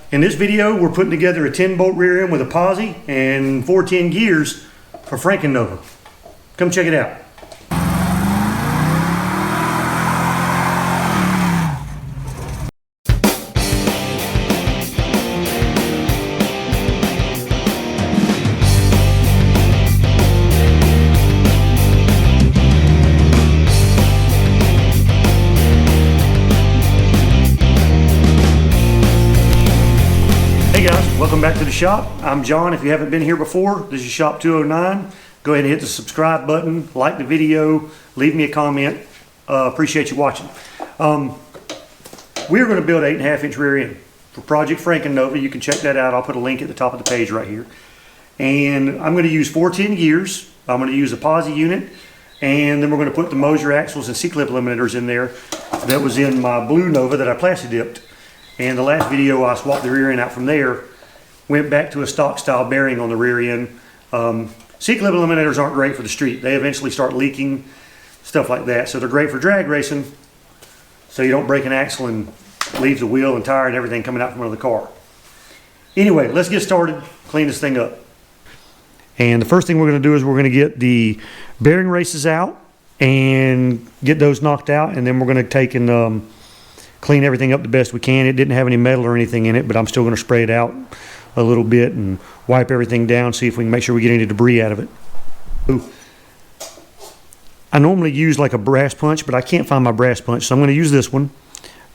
In this video, we're putting together a 10-bolt rear end with a posi and 410 gears for FrankenNova. Come check it out. Welcome back to the shop. I'm John. If you haven't been here before, this is Shop 209. Go ahead and hit the subscribe button, like the video, leave me a comment. Appreciate you watching. We're going to build an 8.5 inch rear end for Project FrankenNova. You can check that out. I'll put a link at the top of the page right here. And I'm going to use 410 gears. I'm going to use a posi unit. And then we're going to put the Moser axles and C-clip eliminators in there. That was in my blue Nova that I plasti dipped. And the last video I swapped the rear end out from there. Went back to a stock style bearing on the rear end. C-clip eliminators aren't great for the street. They eventually start leaking, stuff like that. So they're great for drag racing, so you don't break an axle and leave the wheel and tire and everything coming out from under the car. Anyway, let's get started, clean this thing up. And the first thing we're going to do is we're going to get the bearing races out and get those knocked out, and then we're going to take and clean everything up the best we can. It didn't have any metal or anything in it, but I'm still going to spray it out a little bit and wipe everything down, see if we can make sure we get any debris out of it. Ooh. I normally use like a brass punch, but I can't find my brass punch, so I'm going to use this one.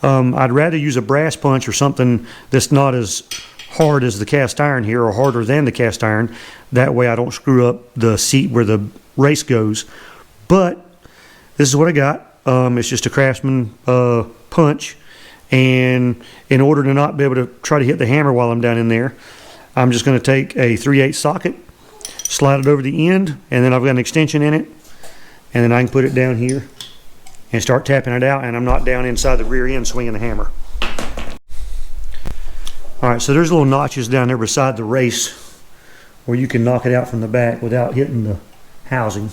I'd rather use a brass punch or something that's not as hard as the cast iron here, or harder than the cast iron. That way I don't screw up the seat where the race goes. But this is what I got. It's just a Craftsman punch. And in order to not be able to try to hit the hammer while I'm down in there, I'm just going to take a 3/8 socket, slide it over the end, and then I've got an extension in it, and then I can put it down here and start tapping it out, and I'm not down inside the rear end swinging the hammer. Alright, so there's little notches down there beside the race where you can knock it out from the back without hitting the housing.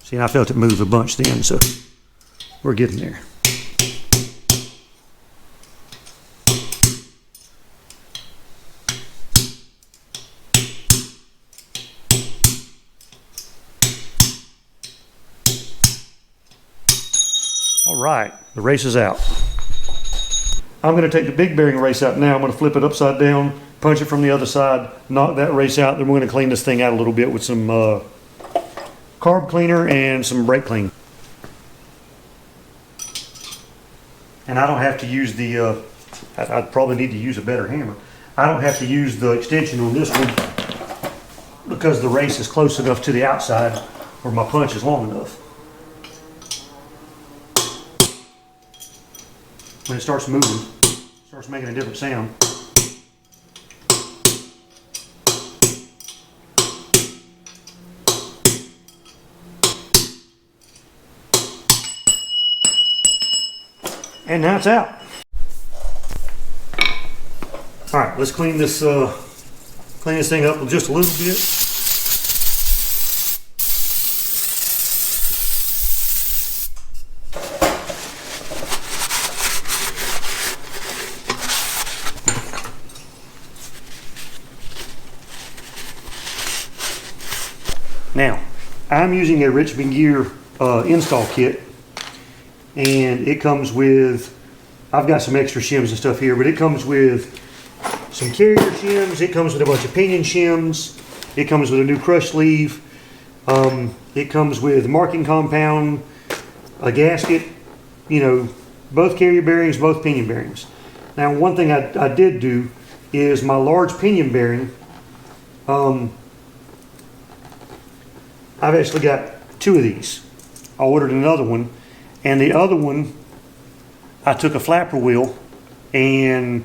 See, I felt it move a bunch then, so we're getting there. All right, the race is out. I'm going to take the big bearing race out now. I'm going to flip it upside down, punch it from the other side, knock that race out, then we're going to clean this thing out a little bit with some carb cleaner and some brake clean. And I don't have to use the, I'd probably need to use a better hammer. I don't have to use the extension on this one because the race is close enough to the outside where my punch is long enough. When it starts moving, it starts making a different sound. And now it's out. All right, let's clean this thing up just a little bit. Now, I'm using a Richmond Gear install kit. And it comes with, I've got some extra shims and stuff here, but it comes with some carrier shims, it comes with a bunch of pinion shims, it comes with a new crush sleeve, it comes with marking compound, a gasket, you know, both carrier bearings, both pinion bearings. Now one thing I did do is my large pinion bearing, I've actually got 2 of these. I ordered another one. And the other one, I took a flapper wheel and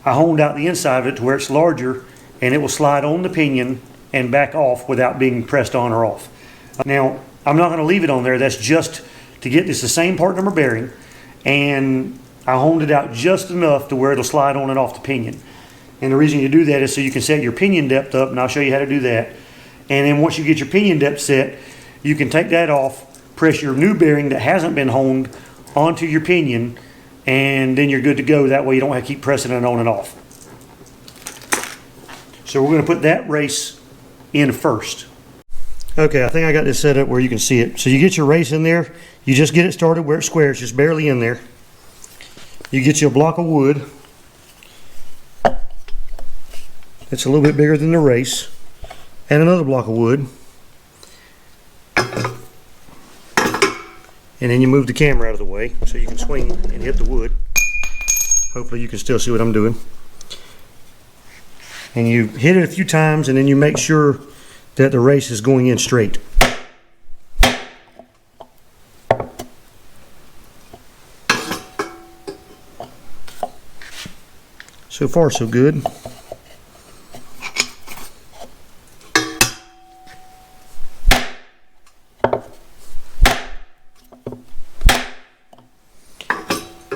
I honed out the inside of it to where it's larger and it will slide on the pinion and back off without being pressed on or off. Now, I'm not going to leave it on there. That's just to get this the same part number bearing, and I honed it out just enough to where it'll slide on and off the pinion. And the reason you do that is so you can set your pinion depth up, and I'll show you how to do that. And then once you get your pinion depth set, you can take that off, press your new bearing that hasn't been honed onto your pinion, and then you're good to go. That way you don't have to keep pressing it on and off. So we're going to put that race in first. Okay, I think I got this set up where you can see it. So you get your race in there, you just get it started where it's square, it's just barely in there. You get you a block of wood. It's a little bit bigger than the race. And another block of wood. And then you move the camera out of the way so you can swing and hit the wood. Hopefully you can still see what I'm doing. And you hit it a few times, and then you make sure that the race is going in straight. So far so good.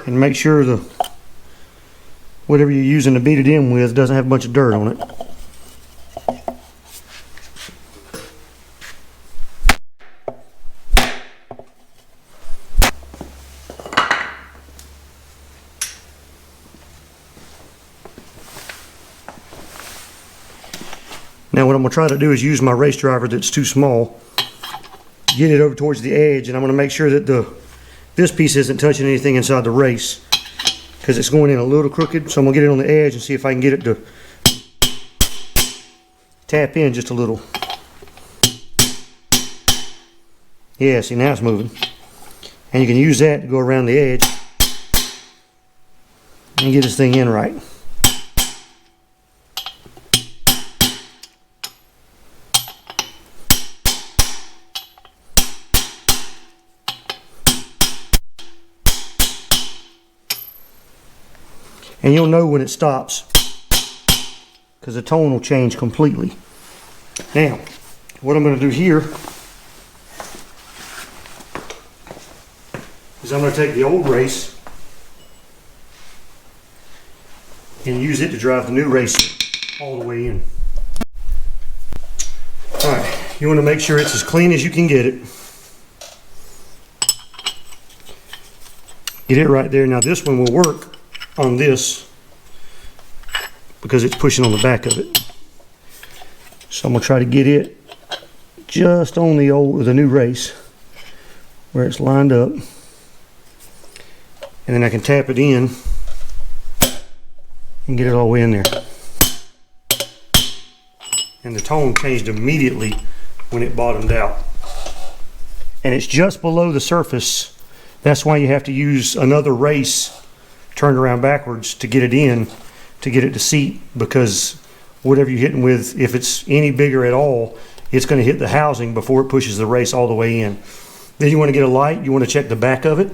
And make sure the whatever you're using to beat it in with doesn't have a bunch of dirt on it. Now what I'm going to try to do is use my race driver that's too small, get it over towards the edge, and I'm going to make sure that this piece isn't touching anything inside the race, because it's going in a little crooked. So I'm going to get it on the edge and see if I can get it to tap in just a little. Yeah, see, now it's moving. And you can use that to go around the edge and get this thing in right. And you'll know when it stops, because the tone will change completely. Now, what I'm going to do here is I'm going to take the old race and use it to drive the new race all the way in. Alright, you want to make sure it's as clean as you can get it. Get it right there. Now this one will work on this because it's pushing on the back of it. So I'm going to try to get it just on the new race where it's lined up, and then I can tap it in and get it all the way in there. And the tone changed immediately when it bottomed out, and it's just below the surface. That's why you have to use another race turned around backwards to get it in, to get it to seat, because whatever you're hitting with, if it's any bigger at all, it's going to hit the housing before it pushes the race all the way in. Then you want to get a light, you want to check the back of it,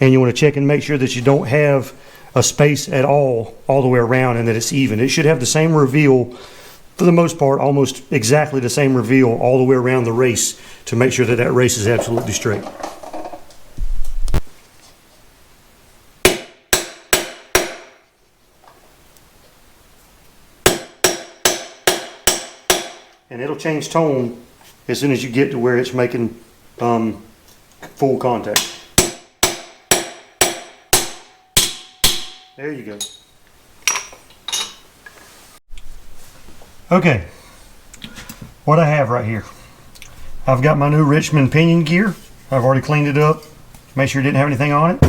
and you want to check and make sure that you don't have a space at all the way around, and that it's even. It should have the same reveal, for the most part, almost exactly the same reveal all the way around the race, to make sure that that race is absolutely straight. And it'll change tone as soon as you get to where it's making full contact. There you go. Okay, what I have right here, I've got my new Richmond pinion gear. I've already cleaned it up, make sure it didn't have anything on it.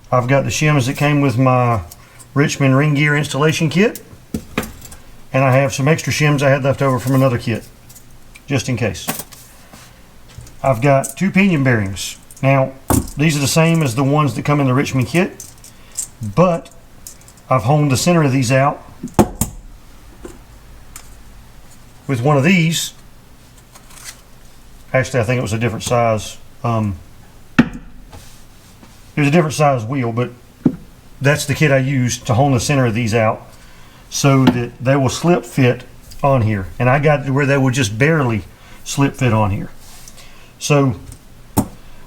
I've got the shims that came with my Richmond ring gear installation kit. And I have some extra shims I had left over from another kit, just in case. I've got 2 pinion bearings. Now, these are the same as the ones that come in the Richmond kit, but I've honed the center of these out with one of these. Actually, I think it was a different size. It was a different size wheel, but that's the kit I used to hone the center of these out, so that they will slip fit on here. And I got it to where they will just barely slip fit on here. So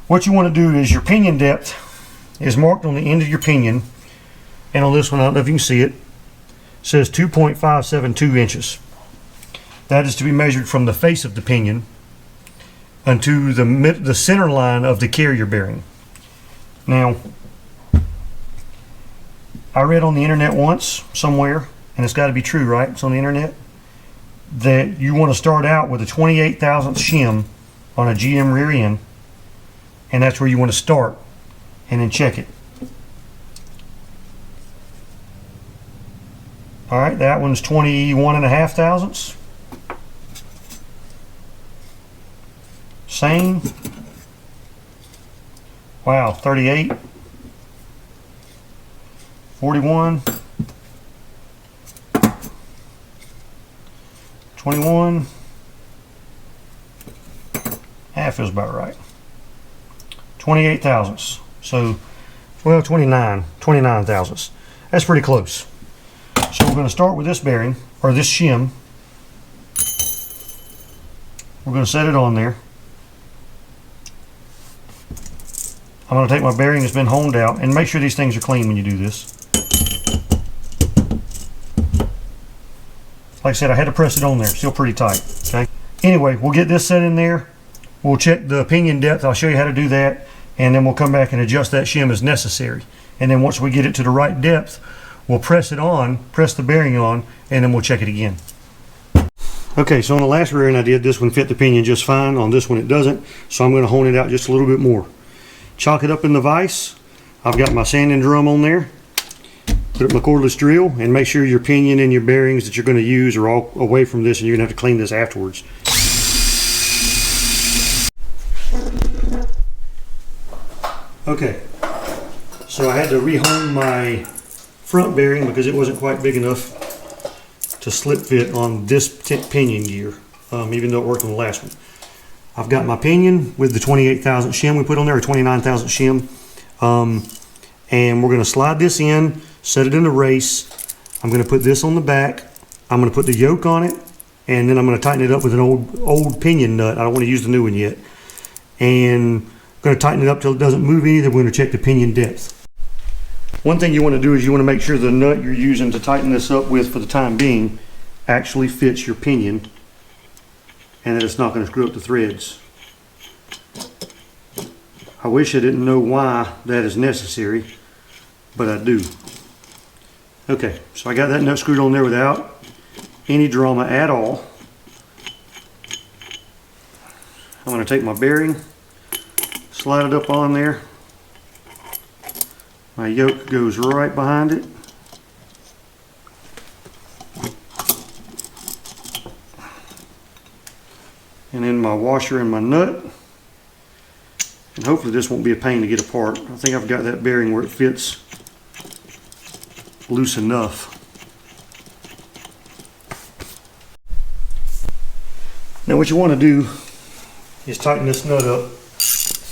what you want to do is, your pinion depth is marked on the end of your pinion, and on this one, I don't know if you can see it, says 2.572 inches. That is to be measured from the face of the pinion, onto the center line of the carrier bearing. Now, I read on the internet once somewhere, and it's got to be true, right? It's on the internet, that you want to start out with a 28 thousandths shim on a GM rear end, and that's where you want to start, and then check it. All right, that one's 21.5 thousandths. Same. Wow, 38. 41. 21. That feels about right. 28 thousandths. So, well, 29 thousandths. That's pretty close. So we're going to start with this bearing, or this shim. We're going to set it on there. I'm going to take my bearing that's been honed out, and make sure these things are clean when you do this. Like I said, I had to press it on there, still pretty tight. Okay. Anyway, we'll get this set in there. We'll check the pinion depth. I'll show you how to do that, and then we'll come back and adjust that shim as necessary. And then once we get it to the right depth, we'll press it on, press the bearing on, and then we'll check it again. Okay, so on the last rear end I did, this one fit the pinion just fine. On this one it doesn't, so I'm going to hone it out just a little bit more. Chalk it up in the vise. I've got my sanding drum on there. Put up my cordless drill, and make sure your pinion and your bearings that you're going to use are all away from this, and you're going to have to clean this afterwards. Okay, so I had to rehome my front bearing because it wasn't quite big enough to slip fit on this pinion gear, even though it worked on the last one. I've got my pinion with the 28 thousandths shim we put on there, or 29 thousandths shim, and we're going to slide this in, set it in a race. I'm going to put this on the back. I'm going to put the yoke on it, and then I'm going to tighten it up with an old pinion nut. I don't want to use the new one yet, and I'm going to tighten it up till it doesn't move any. Then we're going to check the pinion depth. One thing you want to do is you want to make sure the nut you're using to tighten this up with for the time being actually fits your pinion, and that it's not going to screw up the threads. I wish I didn't know why that is necessary, but I do. Okay, so I got that nut screwed on there without any drama at all. I'm going to take my bearing, slide it up on there. My yoke goes right behind it. And then my washer and my nut. And hopefully this won't be a pain to get apart. I think I've got that bearing where it fits loose enough. Now what you want to do is tighten this nut up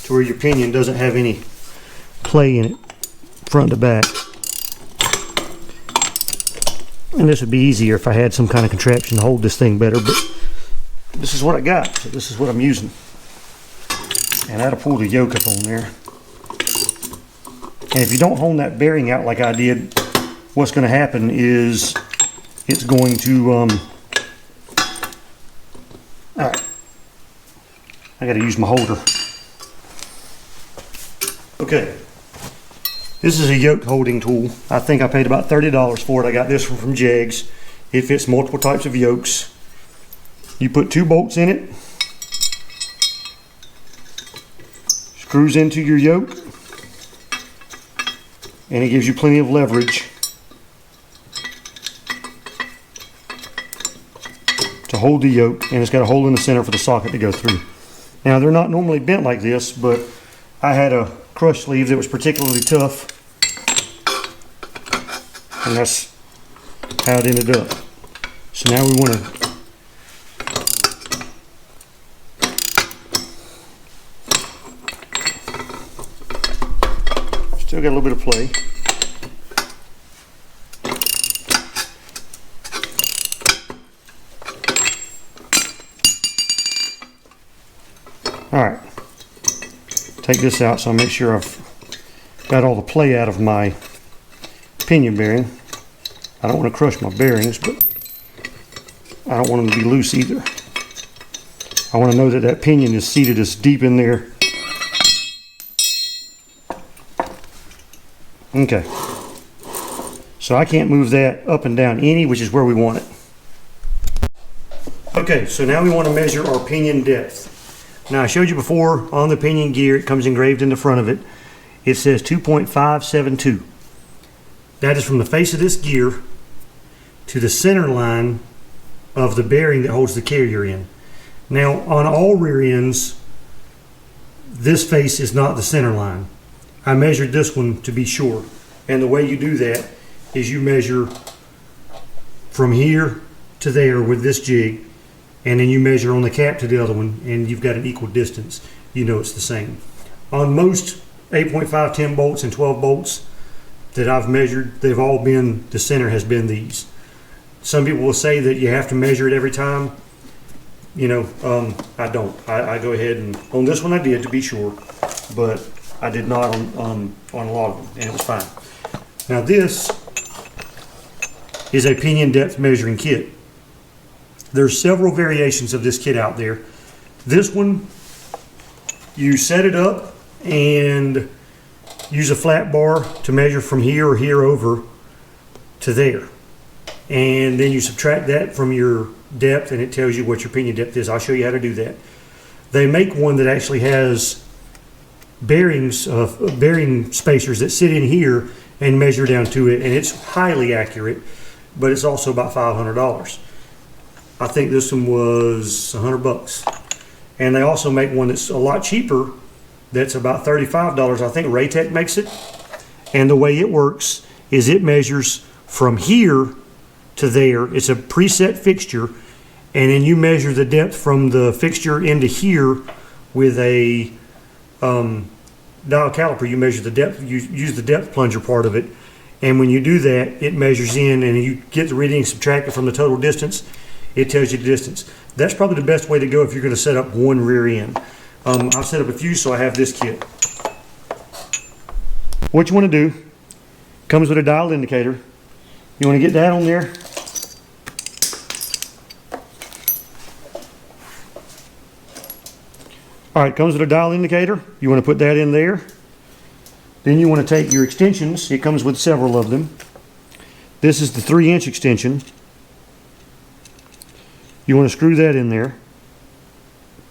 to where your pinion doesn't have any play in it, front to back. And this would be easier if I had some kind of contraption to hold this thing better, but this is what I got, so this is what I'm using. And that'll pull the yoke up on there. And if you don't hone that bearing out like I did, what's going to happen is it's going to alright, I got to use my holder. Okay, this is a yoke holding tool. I think I paid about $30 for it. I got this one from Jegs. It fits multiple types of yokes. You put 2 bolts in it, screws into your yoke, and it gives you plenty of leverage to hold the yoke, and it's got a hole in the center for the socket to go through. Now they're not normally bent like this, but I had a crush sleeve that was particularly tough, and that's how it ended up. So now we want to still got a little bit of play. Alright, take this out so I make sure I've got all the play out of my pinion bearing. I don't want to crush my bearings, but I don't want them to be loose either. I want to know that that pinion is seated as deep in there. Okay. So I can't move that up and down any, which is where we want it. Okay, so now we want to measure our pinion depth. Now I showed you before on the pinion gear, it comes engraved in the front of it. It says 2.572. That is from the face of this gear to the center line of the bearing that holds the carrier in. Now on all rear ends, this face is not the center line. I measured this one to be sure. And the way you do that is you measure from here to there with this jig, and then you measure on the cap to the other one, and you've got an equal distance. You know it's the same. On most 8.5, 10 bolts and 12 bolts that I've measured, they've all been, the center has been these. Some people will say that you have to measure it every time. You know, I don't. I go ahead and, on this one I did to be sure, but I did not on a lot of them, and it was fine. Now this is a pinion depth measuring kit. There's several variations of this kit out there. This one, you set it up and use a flat bar to measure from here or here over to there. And then you subtract that from your depth and it tells you what your pinion depth is. I'll show you how to do that. They make one that actually has bearings, bearing spacers that sit in here and measure down to it, and it's highly accurate, but it's also about $500. I think this one was 100 bucks. And they also make one that's a lot cheaper that's about $35. I think Raytech makes it. And the way it works is it measures from here to there. It's a preset fixture, and then you measure the depth from the fixture into here with a dial caliper. You measure the depth, you use the depth plunger part of it, and when you do that, it measures in and you get the reading subtracted from the total distance. It tells you the distance. That's probably the best way to go if you're going to set up one rear end. I've set up a few, so I have this kit. What you want to do, comes with a dial indicator. You want to get that on there. All right, comes with a dial indicator. You want to put that in there. Then you want to take your extensions. It comes with several of them. This is the 3-inch extension. You want to screw that in there.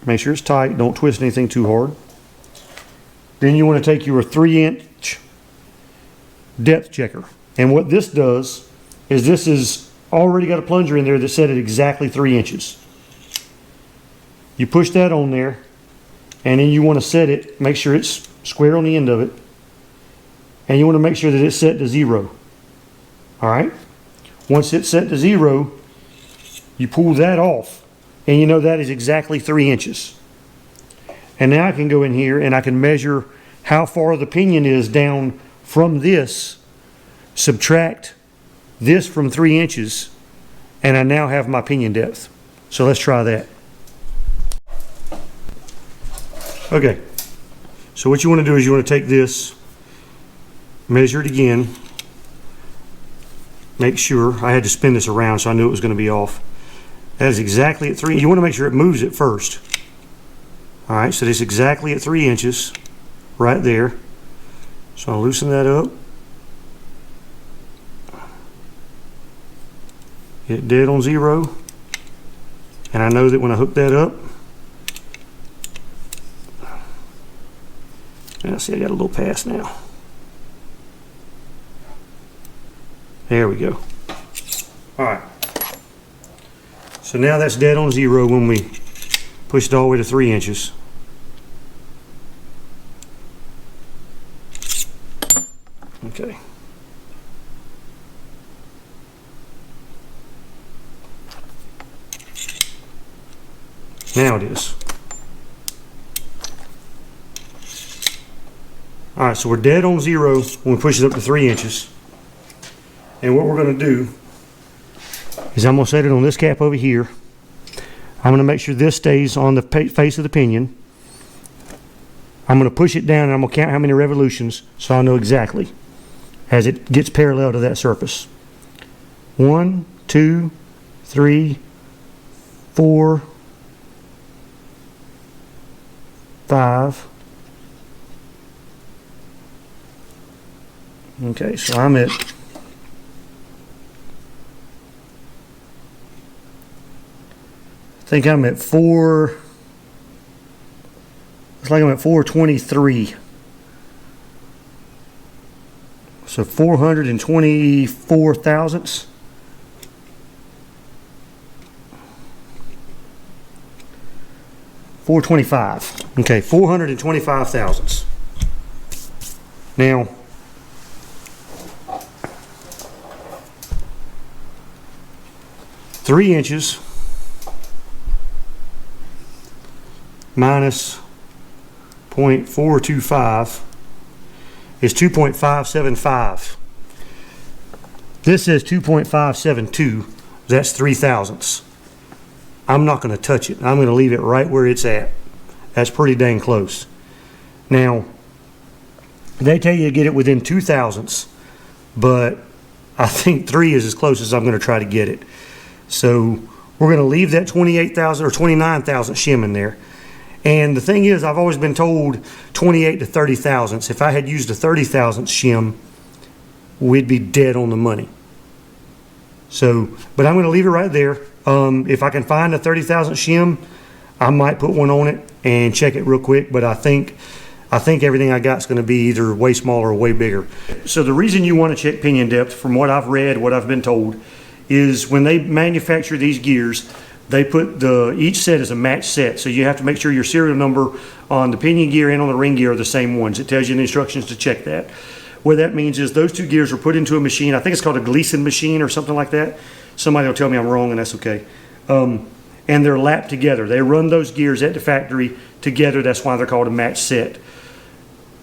Make sure it's tight. Don't twist anything too hard. Then you want to take your 3-inch depth checker. And what this does is this is already got a plunger in there that's set at exactly 3 inches. You push that on there, and then you want to set it, make sure it's square on the end of it, and you want to make sure that it's set to 0. All right? Once it's set to 0, you pull that off, and you know that is exactly 3 inches. And now I can go in here and I can measure how far the pinion is down from this, subtract this from 3 inches, and I now have my pinion depth. So let's try that. Okay, so what you want to do is you want to take this, measure it again, make sure. I had to spin this around so I knew it was going to be off. That is exactly at 3. You want to make sure it moves it first. All right, so it's exactly at 3 inches right there. So I'll loosen that up. Get it dead on 0. And I know that when I hook that up, and see, I got a little pass now. There we go. All right. So now that's dead on 0 when we push it all the way to 3 inches. Okay. Now it is. All right, so we're dead on 0 when we push it up to 3 inches. And what we're going to do is I'm going to set it on this cap over here. I'm going to make sure this stays on the face of the pinion. I'm going to push it down and I'm going to count how many revolutions so I know exactly as it gets parallel to that surface. 1, 2, 3, 4, Okay, so I'm at I think I'm at 4. It's like I'm at 423. So 424 thousandths. $425. Okay, 425 thousandths. Now, three inches minus 0.425 is 2.575. This is 2.572. That's 3 thousandths. I'm not going to touch it. I'm going to leave it right where it's at. That's pretty dang close. Now, they tell you to get it within 2 thousandths, but I think 3 is as close as I'm going to try to get it. So we're going to leave that 28,000 or 29,000 shim in there. And the thing is, I've always been told 28 to 30 thousandths. If I had used a 30 thousandths shim, we'd be dead on the money. So, but I'm going to leave it right there. If I can find a 30 thousandths shim, I might put one on it and check it real quick. But I think everything I got is going to be either way smaller or way bigger. So the reason you want to check pinion depth, from what I've read, what I've been told, is when they manufacture these gears, they put each set is a match set. So you have to make sure your serial number on the pinion gear and on the ring gear are the same ones. It tells you in the instructions to check that. What that means is those two gears are put into a machine. I think it's called a Gleason machine or something like that. Somebody will tell me I'm wrong, and that's okay. And they're lapped together. They run those gears at the factory together. That's why they're called a match set.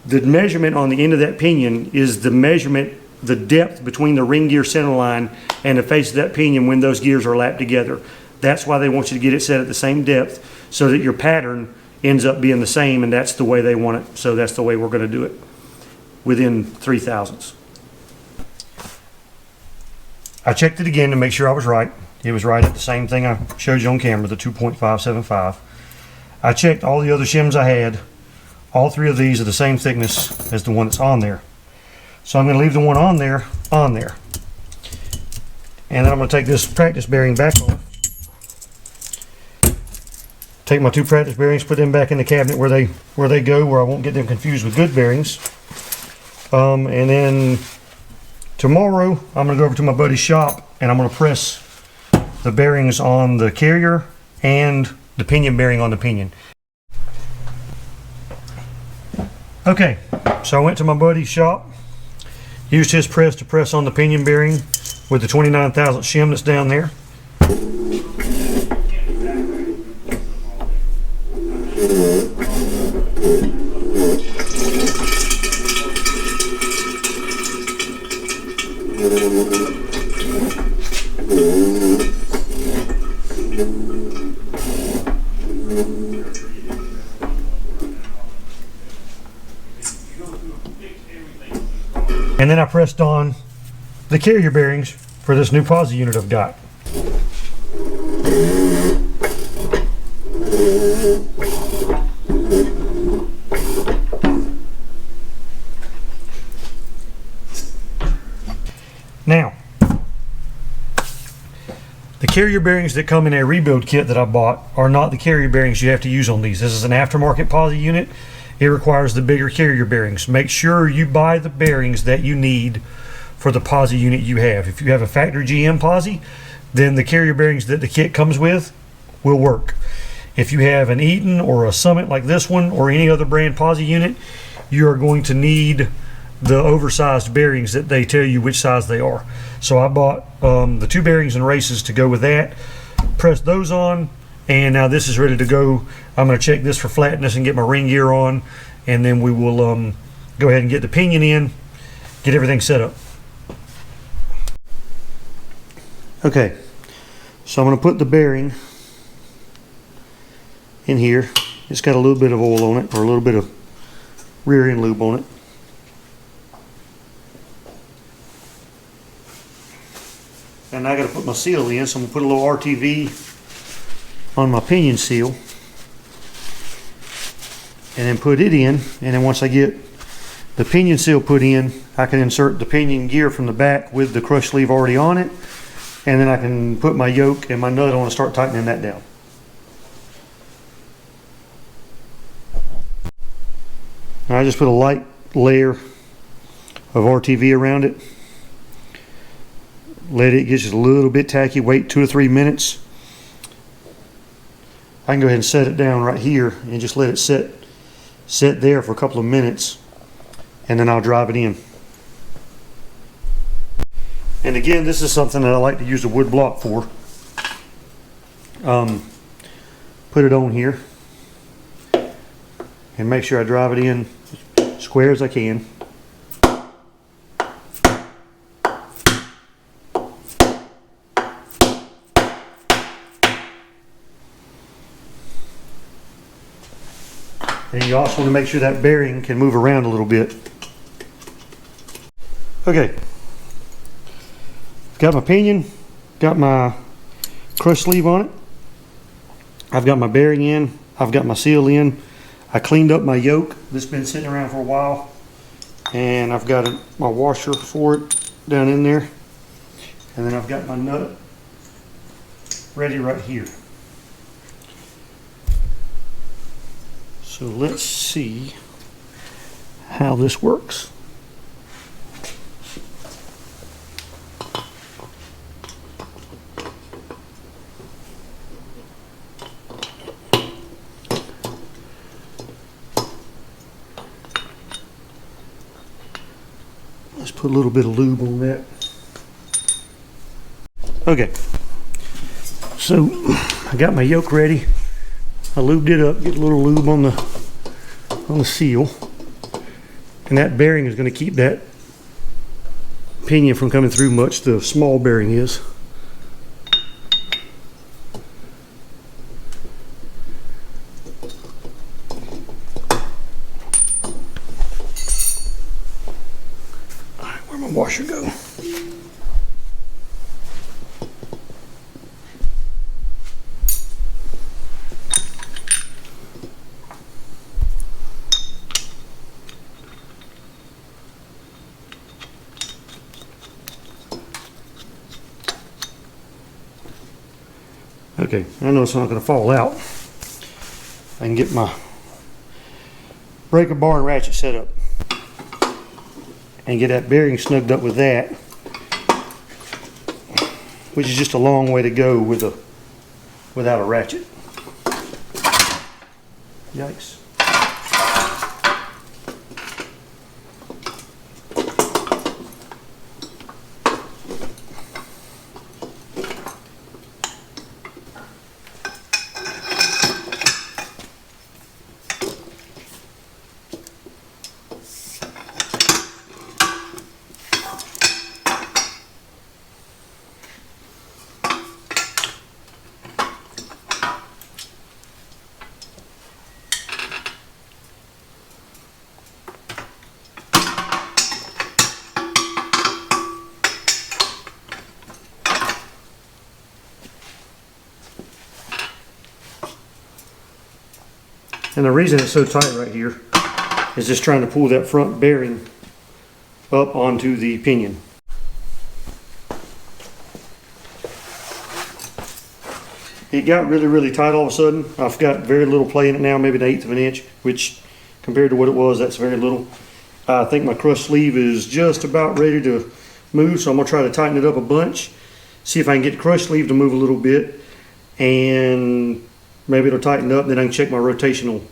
The measurement on the end of that pinion is the measurement, the depth between the ring gear center line and the face of that pinion when those gears are lapped together. That's why they want you to get it set at the same depth so that your pattern ends up being the same, and that's the way they want it. So that's the way we're going to do it, within 3 thousandths. I checked it again to make sure I was right. It was right at the same thing I showed you on camera, the 2.575. I checked all the other shims I had. All three of these are the same thickness as the one that's on there. So I'm going to leave the one on there. And then I'm going to take this practice bearing back off. Take my 2 practice bearings, put them back in the cabinet where they go, where I won't get them confused with good bearings. And then tomorrow I'm going to go over to my buddy's shop and I'm going to press the bearings on the carrier and the pinion bearing on the pinion. Okay, so I went to my buddy's shop, used his press to press on the pinion bearing with the 29,000 shim that's down there. And then I pressed on the carrier bearings for this new posi unit I've got. Now, the carrier bearings that come in a rebuild kit that I bought are not the carrier bearings you have to use on these. This is an aftermarket posi unit. It requires the bigger carrier bearings. Make sure you buy the bearings that you need for the posi unit you have. If you have a factory GM posi, then the carrier bearings that the kit comes with will work. If you have an Eaton or a Summit like this one or any other brand posi unit, you are going to need the oversized bearings that they tell you which size they are. So I bought the 2 bearings and races to go with that, pressed those on, and now this is ready to go. I'm going to check this for flatness and get my ring gear on, and then we will go ahead and get the pinion in, get everything set up. Okay, so I'm going to put the bearing in here. It's got a little bit of oil on it, or a little bit of rear end lube on it. And I got to put my seal in, so I'm going to put a little RTV on my pinion seal. and then put it in. And then once I get the pinion seal put in, I can insert the pinion gear from the back with the crush sleeve already on it. And then I can put my yoke and my nut on and start tightening that down. I just put a light layer of RTV around it. Let it get just a little bit tacky, wait 2 or 3 minutes. I can go ahead and set it down right here and just let it set there for a couple of minutes, and then I'll drive it in. And again, this is something that I like to use the wood block for. Put it on here and make sure I drive it in as square as I can. And you also want to make sure that bearing can move around a little bit. Okay, got my pinion, got my crush sleeve on it. I've got my bearing in, I've got my seal in. I cleaned up my yoke. This has been sitting around for a while. And I've got my washer for it down in there. And then I've got my nut ready right here. So let's see how this works. Let's put a little bit of lube on that. Okay, so I got my yoke ready. I lubed it up, get a little lube on the seal, and that bearing is going to keep that pinion from coming through much. The small bearing is. All right, where'd my washer go? Okay, I know it's not going to fall out. I can get my breaker bar and ratchet set up and get that bearing snugged up with that, which is just a long way to go without a ratchet. Yikes. And the reason it's so tight right here is just trying to pull that front bearing up onto the pinion. It got really, really tight all of a sudden. I've got very little play in it now, maybe 1/8 of an inch, which compared to what it was, that's very little. I think my crush sleeve is just about ready to move, so I'm gonna try to tighten it up a bunch, see if I can get the crush sleeve to move a little bit, and maybe it'll tighten up, then I can check my rotational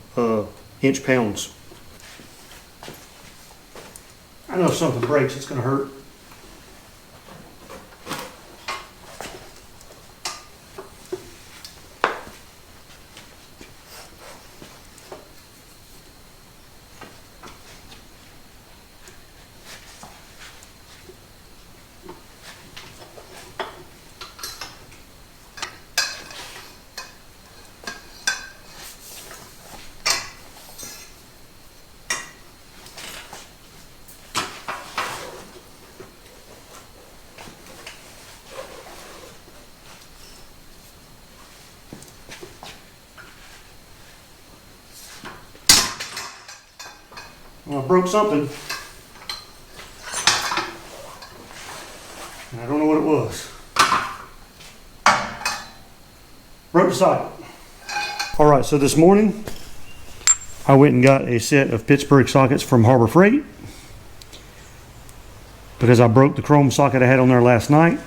inch pounds. I know if something breaks, it's gonna hurt. Well, I broke something. And I don't know what it was. Broke the socket. All right, so this morning I went and got a set of Pittsburgh sockets from Harbor Freight because I broke the chrome socket I had on there last night.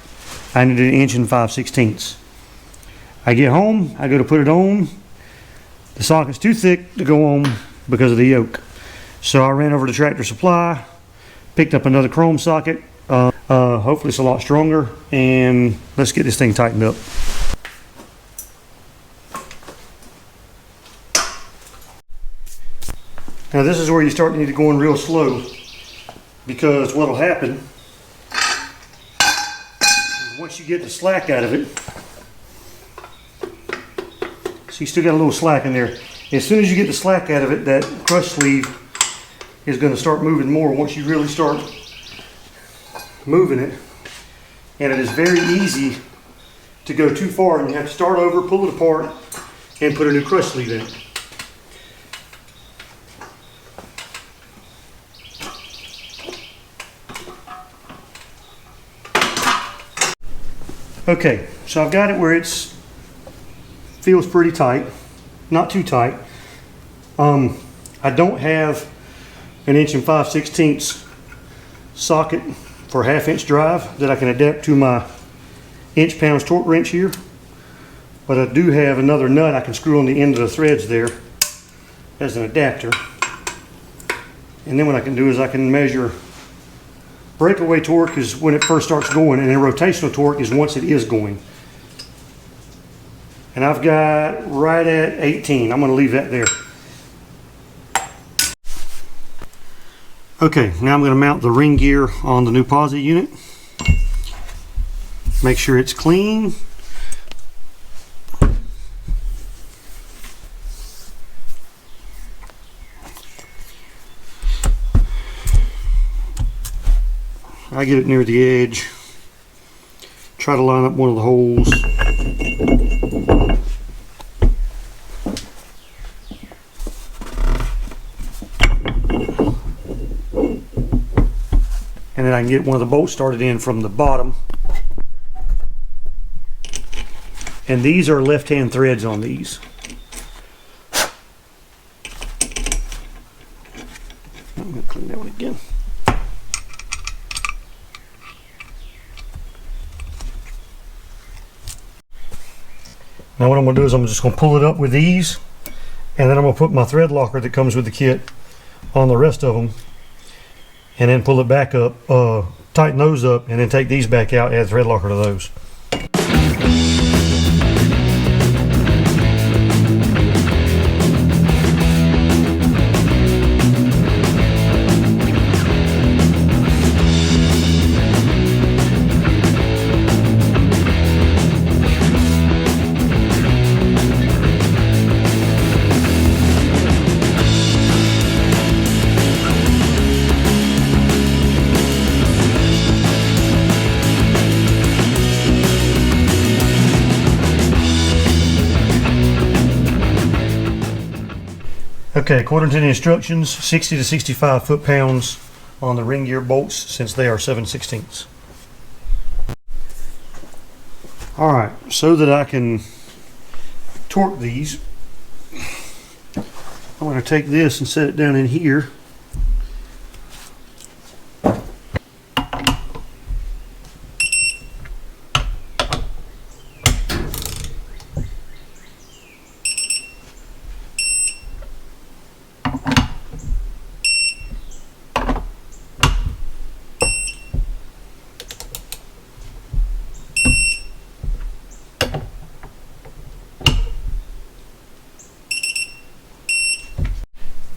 I needed 1 5/16". I get home, I go to put it on. The socket's too thick to go on because of the yoke. So I ran over to Tractor Supply, picked up another chrome socket. Hopefully it's a lot stronger, and let's get this thing tightened up. Now this is where you start to need to go in real slow, because what will happen is once you get the slack out of it, so you still got a little slack in there. As soon as you get the slack out of it, that crush sleeve is going to start moving more once you really start moving it. And it is very easy to go too far, and you have to start over, pull it apart, and put a new crush sleeve in it. Okay, so I've got it where it's feels pretty tight, not too tight. I don't have an 1 5/16" socket for a 1/2 inch drive that I can adapt to my inch-pounds torque wrench here, but I do have another nut I can screw on the end of the threads there as an adapter. And then what I can do is I can measure breakaway torque is when it first starts going, and then rotational torque is once it is going. And I've got right at 18. I'm going to leave that there. Okay, now I'm going to mount the ring gear on the new posi unit. Make sure it's clean. I get it near the edge. Try to line up one of the holes. And then I can get one of the bolts started in from the bottom. And these are left-hand threads on these. I'm going to clean that one again. Now what I'm going to do is I'm just going to pull it up with these, and then I'm going to put my thread locker that comes with the kit on the rest of them, and then pull it back up, tighten those up, and then take these back out, add thread locker to those. Okay, according to the instructions, 60 to 65 foot-pounds on the ring gear bolts, since they are 7/16. All right, so that I can torque these, I'm going to take this and set it down in here.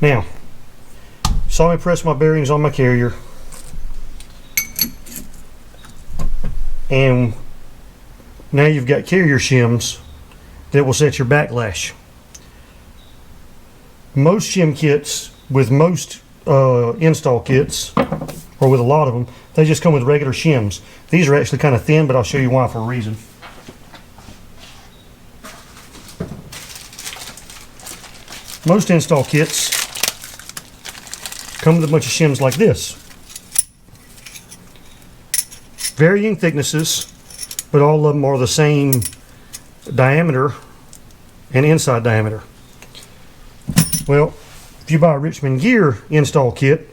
Now, saw me press my bearings on my carrier, and now you've got carrier shims that will set your backlash. Most shim kits, with most install kits, or with a lot of them, they just come with regular shims. These are actually kind of thin, but I'll show you why for a reason. Most install kits come with a bunch of shims like this. Varying thicknesses, but all of them are the same diameter and inside diameter. Well, if you buy a Richmond Gear install kit,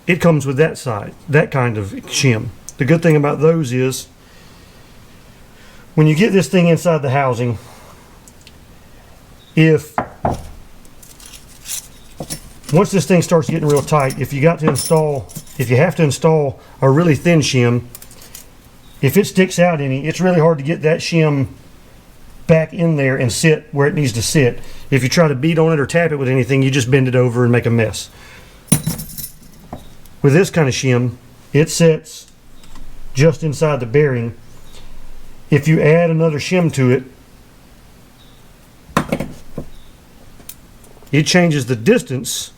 it comes with that kind of shim. The good thing about those is when you get this thing inside the housing, once this thing starts getting real tight, if you have to install a really thin shim, if it sticks out any, it's really hard to get that shim back in there and sit where it needs to sit. If you try to beat on it or tap it with anything, you just bend it over and make a mess. With this kind of shim, it sits just inside the bearing. If you add another shim to it, it changes the distance,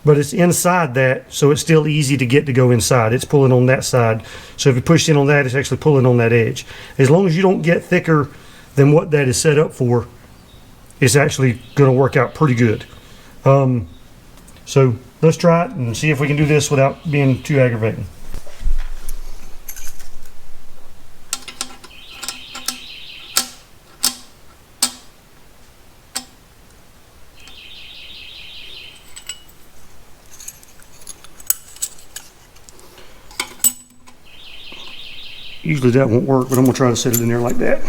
but it's inside that, so it's still easy to get to go inside. It's pulling on that side, so if you push in on that, it's actually pulling on that edge. As long as you don't get thicker than what that is set up for, it's actually going to work out pretty good. So let's try it and see if we can do this without being too aggravating. Usually that won't work, but I'm going to try to set it in there like that.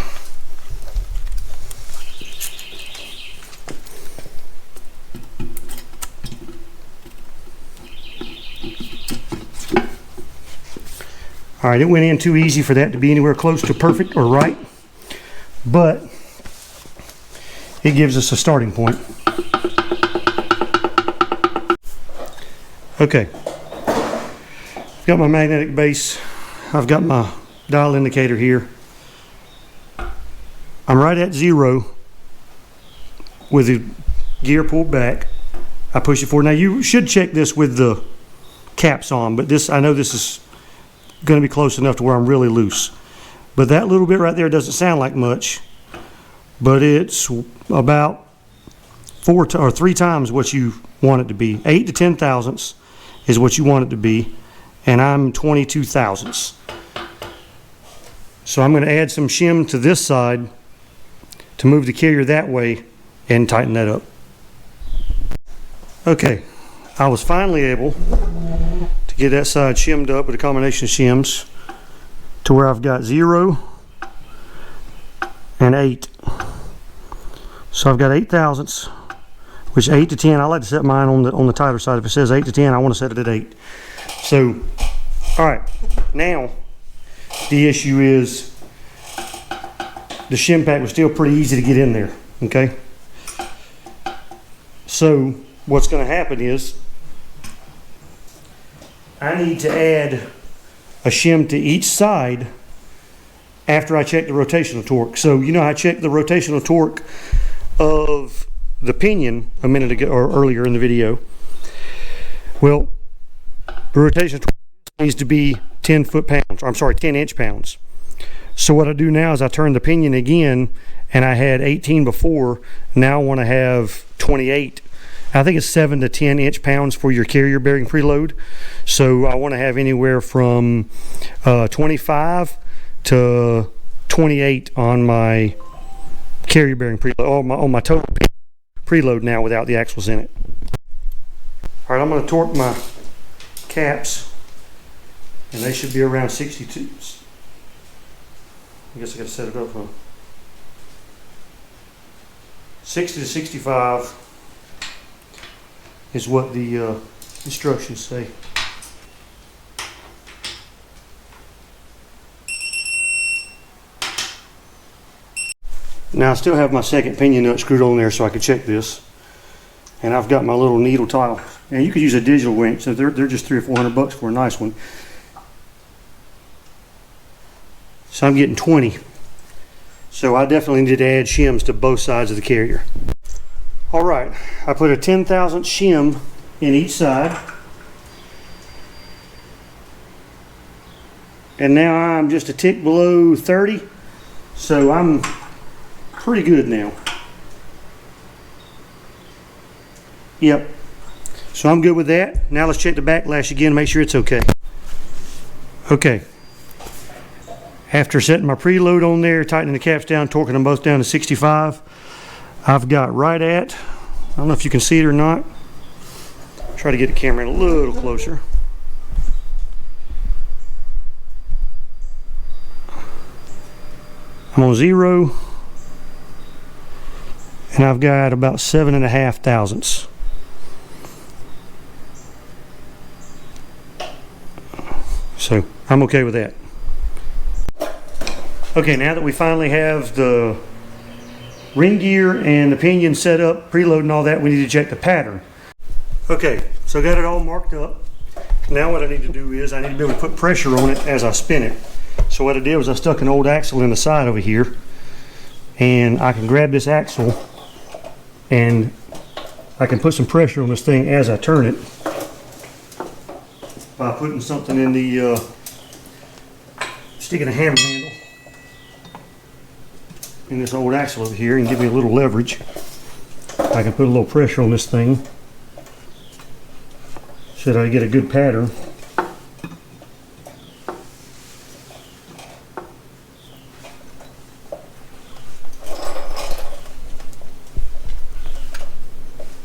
All right, it went in too easy for that to be anywhere close to perfect or right, but it gives us a starting point. Okay, I've got my magnetic base. I've got my dial indicator here. I'm right at 0 with the gear pulled back. I push it forward. Now you should check this with the caps on, but I know this is going to be close enough to where I'm really loose. But that little bit right there doesn't sound like much, but it's about 3 times what you want it to be. 8 to 10 thousandths is what you want it to be, and I'm 22 thousandths. So I'm going to add some shim to this side to move the carrier that way and tighten that up. Okay, I was finally able to get that side shimmed up with a combination of shims to where I've got 0 and 8. So I've got 8 thousandths, which 8 to 10. I like to set mine on the tighter side. If it says 8 to 10, I want to set it at 8. So, all right, now the issue is the shim pack was still pretty easy to get in there, okay? So what's going to happen is I need to add a shim to each side after I check the rotational torque. So you know I checked the rotational torque of the pinion a minute ago or earlier in the video. Well, the rotational torque needs to be 10 foot-pounds, or I'm sorry, 10 inch-pounds. So what I do now is I turn the pinion again, and I had 18 before. Now I want to have 28. I think it's 7 to 10 inch-pounds for your carrier bearing preload. So I want to have anywhere from 25 to 28 on my carrier bearing preload, on my total preload now without the axles in it. All right, I'm going to torque my caps, and they should be around 62s. I guess I got to set it up for 60 to 65 is what the instructions say. Now I still have my second pinion nut screwed on there so I could check this, and I've got my little needle tile. And you could use a digital winch, so they're just $300 or $400 for a nice one. So I'm getting 20. So I definitely need to add shims to both sides of the carrier. All right, I put a 10 thousandth shim in each side. And now I'm just a tick below 30. So I'm pretty good now. Yep. So I'm good with that. Now let's check the backlash again, make sure it's okay. Okay. After setting my preload on there, tightening the caps down, torquing them both down to 65, I've got right at, I don't know if you can see it or not. Try to get the camera in a little closer. I'm on 0, and I've got about 7.5 thousandths. So I'm okay with that. Okay, now that we finally have the ring gear and the pinion set up, preload and all that, we need to check the pattern. Okay, so I got it all marked up. Now what I need to do is I need to be able to put pressure on it as I spin it. So what I did was I stuck an old axle in the side over here, and I can grab this axle and I can put some pressure on this thing as I turn it by putting something in the sticking a hammer handle in this old axle over here and give me a little leverage. I can put a little pressure on this thing so that I get a good pattern.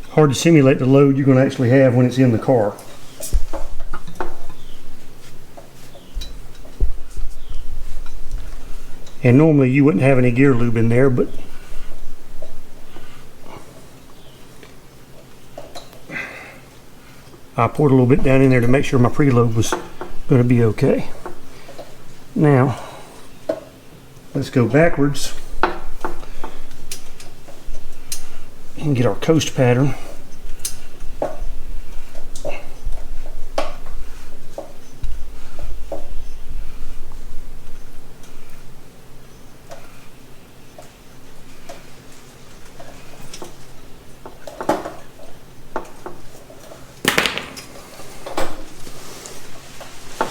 Hard to simulate the load you're going to actually have when it's in the car. And normally you wouldn't have any gear lube in there, but I poured a little bit down in there to make sure my preload was going to be okay. Now, let's go backwards and get our coast pattern.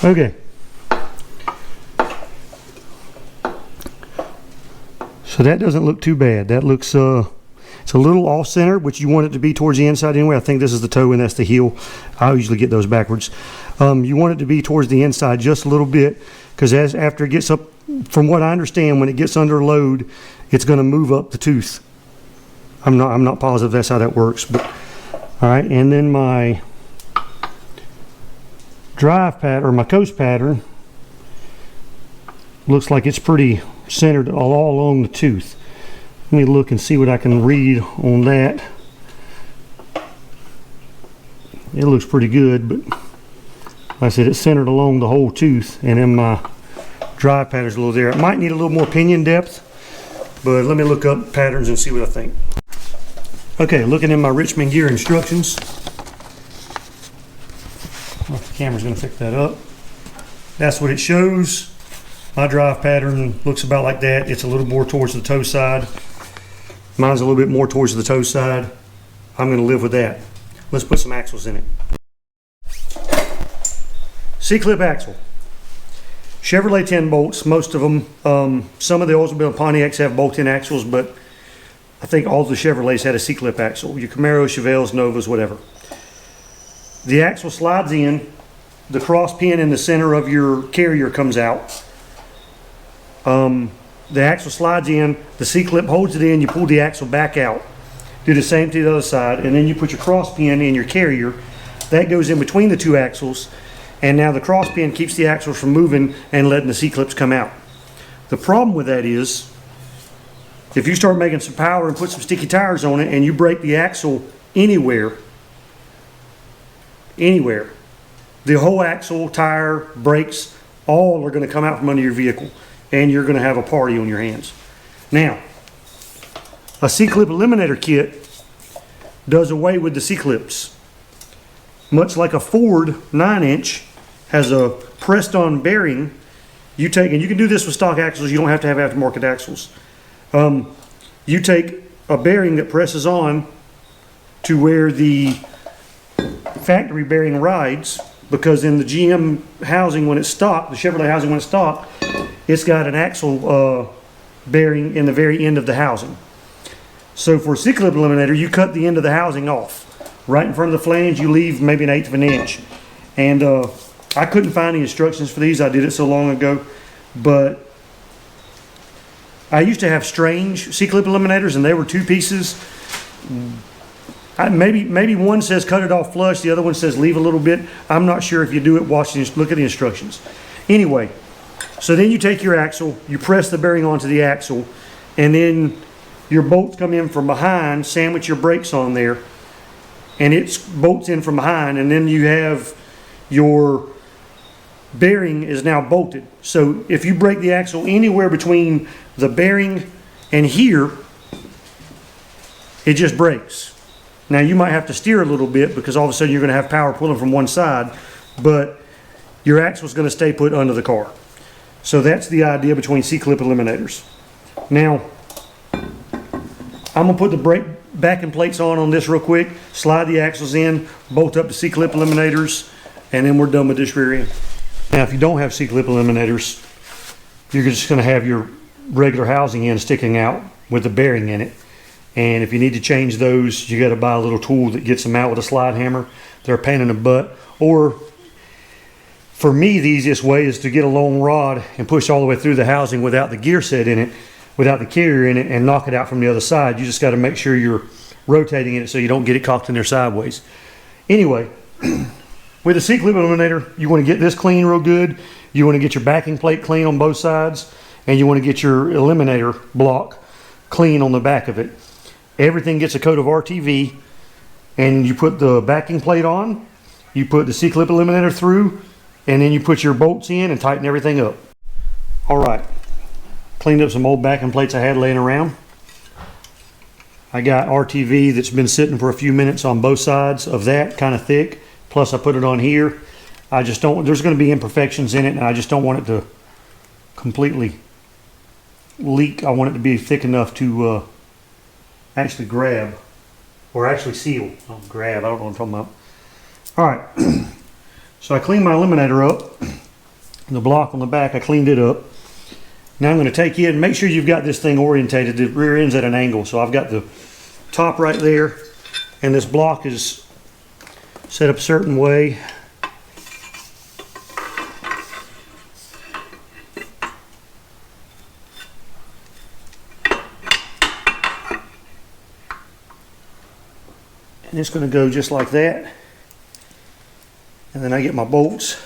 Okay. So that doesn't look too bad. That looks it's a little off center, which you want it to be towards the inside anyway. I think this is the toe and that's the heel. I usually get those backwards. You want it to be towards the inside just a little bit, because after it gets up, from what I understand, when it gets under load, it's going to move up the tooth. I'm not positive that's how that works, but all right. And then my drive pattern, or my coast pattern, looks like it's pretty centered all along the tooth. Let me look and see what I can read on that. It looks pretty good, but like I said, it's centered along the whole tooth, and then my drive pattern's a little there. It might need a little more pinion depth, but let me look up patterns and see what I think. Okay, looking in my Richmond gear instructions. Well, the camera's going to pick that up. That's what it shows. My drive pattern looks about like that. It's a little more towards the toe side. Mine's a little bit more towards the toe side. I'm going to live with that. Let's put some axles in it. C-clip axle. Chevrolet 10 bolts, most of them. Some of the Oldsmobile Pontiacs have bolt-in axles, but I think all the Chevrolets had a C-clip axle. Your Camaros, Chevelles, Novas, whatever. The axle slides in, the cross pin in the center of your carrier comes out. The axle slides in, the C-clip holds it in, you pull the axle back out. Do the same to the other side, and then you put your cross pin in your carrier. That goes in between the two axles, and now the cross pin keeps the axles from moving and letting the C-clips come out. The problem with that is, if you start making some power and put some sticky tires on it and you break the axle anywhere, the whole axle, tire, brakes, all are going to come out from under your vehicle, and you're going to have a party on your hands. Now, a C-clip eliminator kit does away with the C-clips. Much like a Ford 9-inch has a pressed-on bearing, you take, and you can do this with stock axles, you don't have to have aftermarket axles. You take a bearing that presses on to where the factory bearing rides, because in the GM housing when it's stock, the Chevrolet housing when it's stock, it's got an axle bearing in the very end of the housing. So for a C-clip eliminator, you cut the end of the housing off. right in front of the flange, you leave maybe 1/8 of an inch. And I couldn't find the instructions for these. I did it so long ago. But I used to have strange C-clip eliminators, and they were 2 pieces. Maybe one says cut it off flush, the other one says leave a little bit. I'm not sure. If you do it, look at the instructions. Anyway, so then you take your axle, you press the bearing onto the axle, and then your bolts come in from behind, sandwich your brakes on there, and it bolts in from behind, and then you have your bearing is now bolted. So if you break the axle anywhere between the bearing and here, it just breaks. Now you might have to steer a little bit because all of a sudden you're going to have power pulling from one side, but your axle is going to stay put under the car. So that's the idea between C-clip eliminators. Now I'm going to put the brake backing plates on this real quick, slide the axles in, bolt up the C-clip eliminators, and then we're done with this rear end. Now if you don't have C-clip eliminators, you're just going to have your regular housing end sticking out with the bearing in it. And if you need to change those, you got to buy a little tool that gets them out with a slide hammer. They're a pain in the butt. Or for me, the easiest way is to get a long rod and push all the way through the housing without the gear set in it, without the carrier in it, and knock it out from the other side. You just got to make sure you're rotating it so you don't get it cocked in there sideways. Anyway, with a C-clip eliminator, you want to get this clean real good. You want to get your backing plate clean on both sides, and you want to get your eliminator block clean on the back of it. Everything gets a coat of RTV, and you put the backing plate on, you put the C-clip eliminator through, and then you put your bolts in and tighten everything up. All right, cleaned up some old backing plates I had laying around. I got RTV that's been sitting for a few minutes on both sides of that, kind of thick. Plus I put it on here. I just don't, there's going to be imperfections in it, and I just don't want it to completely leak. I want it to be thick enough to actually grab, or actually seal. Oh, grab, I don't know what I'm talking about. All right, so I cleaned my eliminator up. The block on the back, I cleaned it up. Now I'm going to take it and make sure you've got this thing orientated. The rear end's at an angle, so I've got the top right there, and this block is set up a certain way. And it's going to go just like that. And then I get my bolts.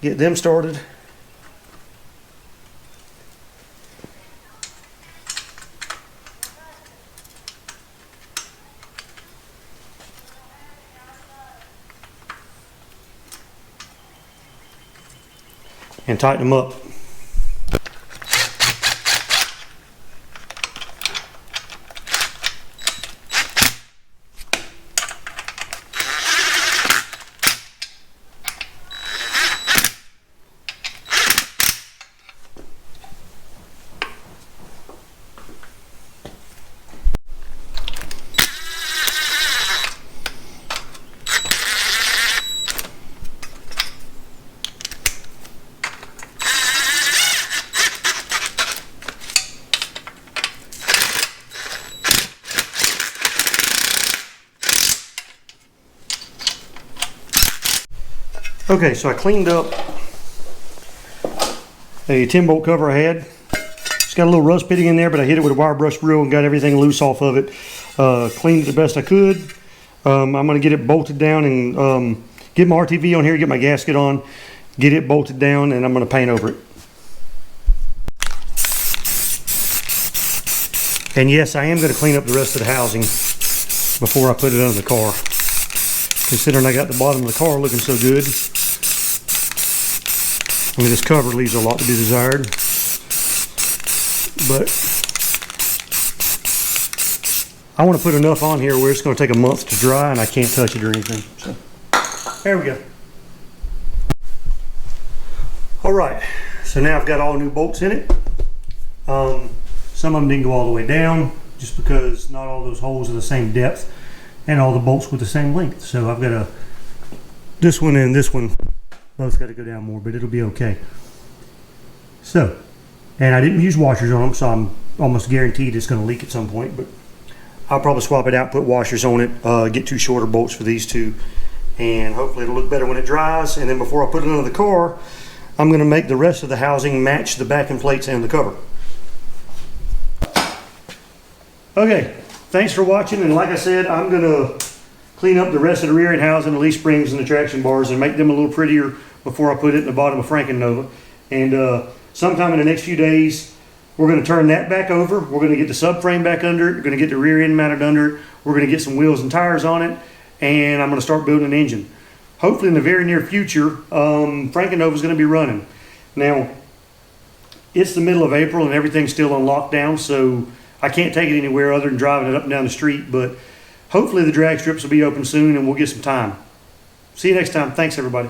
Get them started. And tighten them up. Okay, so I cleaned up a 10-bolt cover I had. It's got a little rust pitting in there, but I hit it with a wire brush drill and got everything loose off of it. Cleaned it the best I could. I'm going to get it bolted down and get my RTV on here, get my gasket on, get it bolted down, and I'm going to paint over it. And yes, I am going to clean up the rest of the housing before I put it under the car. Considering I got the bottom of the car looking so good. I mean, this cover leaves a lot to be desired, but I want to put enough on here where it's going to take a month to dry and I can't touch it or anything. So there we go. All right, so now I've got all new bolts in it. Some of them didn't go all the way down just because not all those holes are the same depth and all the bolts with the same length. So I've got this one and this one both got to go down more, but it'll be okay. So, and I didn't use washers on them, so I'm almost guaranteed it's going to leak at some point, but I'll probably swap it out, put washers on it, get 2 shorter bolts for these 2, and hopefully it'll look better when it dries. And then before I put it under the car, I'm going to make the rest of the housing match the backing plates and the cover. Okay, thanks for watching, and like I said, I'm going to clean up the rest of the rear end housing, the leaf springs and the traction bars, and make them a little prettier before I put it in the bottom of FrankenNova. And sometime in the next few days, we're going to turn that back over. We're going to get the subframe back under it. We're going to get the rear end mounted under it. We're going to get some wheels and tires on it, and I'm going to start building an engine. Hopefully in the very near future, FrankenNova is going to be running. Now, it's the middle of April and everything's still on lockdown, so I can't take it anywhere other than driving it up and down the street, but hopefully the drag strips will be open soon and we'll get some time. See you next time. Thanks, everybody.